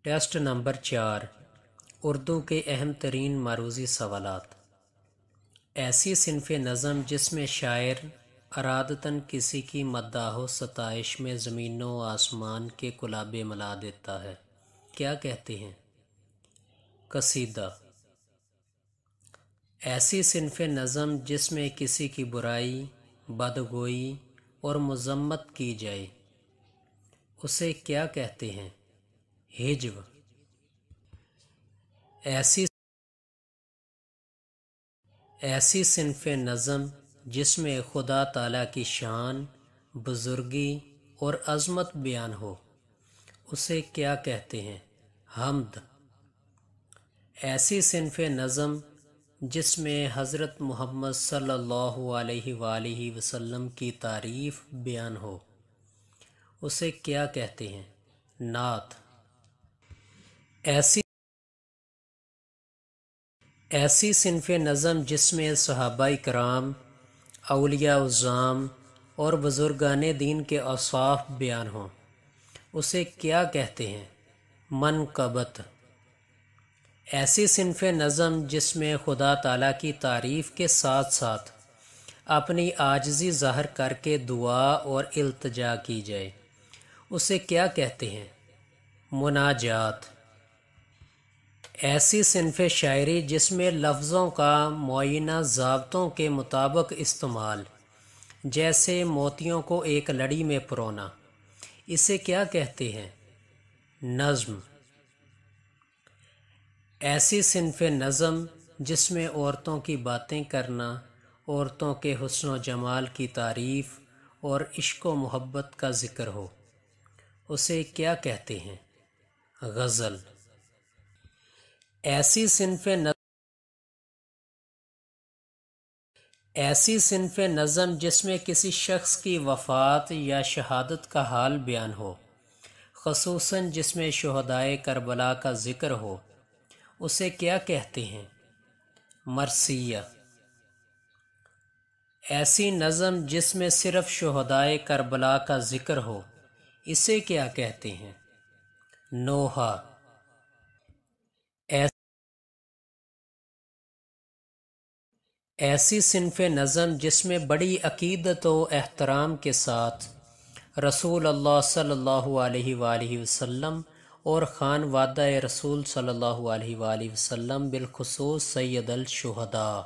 Test number 4 Urdu کے اہم ترین معروضی سوالات۔ ایسی صنف نظم جس میں شاعر ارادتاً کسی کی مداح و ستائش میں زمین و آسمان کے کلابے ملا دیتا ہے، کیا کہتے ہیں؟ قصیدہ۔ ایسی صنف نظم جس میں کسی کی برائی، بدگوئی اور مذمت کی جائے، اسے کیا کہتے ہیں؟ ہجو۔ ایسی صنف نظم جس میں خدا تعالیٰ کی شان، بزرگی اور عظمت بیان ہو، اسے کیا کہتے ہیں؟ حمد۔ ایسی صنف نظم جس میں حضرت محمد صلی اللہ علیہ وآلہ وسلم کی تعریف بیان ہو، اسے کیا کہتے ہیں؟ نعت۔ ایسی صنف نظم جس میں صحابہ کرام، اولیاء اعظام اور بزرگان دین کے اوصاف بیان ہوں، اسے کیا کہتے ہیں؟ منقبت۔ ایسی صنف نظم جس میں خدا تعالیٰ کی تعریف کے ساتھ ساتھ اپنی عاجزی ظاہر کر کے دعا اور التجا کی جائے، اسے کیا کہتے ہیں؟ مناجات۔ ایسی صنف شاعری جس میں لفظوں کا معینہ ضابطوں کے مطابق استعمال، جیسے موتیوں کو ایک لڑی میں پرونا، اسے کیا کہتے ہیں؟ نظم۔ ایسی صنف نظم جس میں عورتوں کی باتیں کرنا، عورتوں کے حسن و جمال کی تعریف اور عشق و محبت کا ذکر ہو، اسے کیا کہتے ہیں؟ غزل۔ ایسی صنف نظم جس میں کسی شخص کی وفات یا شہادت کا حال بیان ہو، خصوصاً جس میں شہدائے کربلا کا ذکر ہو، اسے کیا کہتے ہیں؟ مرثیہ۔ ایسی نظم جس میں صرف شہدائے کربلا کا ذکر ہو، اسے کیا کہتے ہیں؟ نوحہ۔ ایسی صنف نظم جس میں بڑی عقیدت و احترام کے ساتھ رسول اللہ صلی اللہ علیہ وآلہ وسلم اور خانوادہ رسول صلی اللہ علیہ وآلہ وسلم بالخصوص سید الشہداء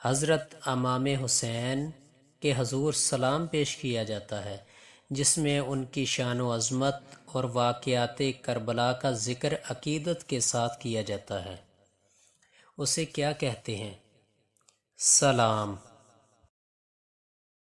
حضرت امام حسین کے حضور سلام پیش کیا جاتا ہے، جس میں ان کی شان و عظمت اور واقعات کربلا کا ذکر عقیدت کے ساتھ کیا جاتا ہے، اسے کیا کہتے ہیں؟ سلام۔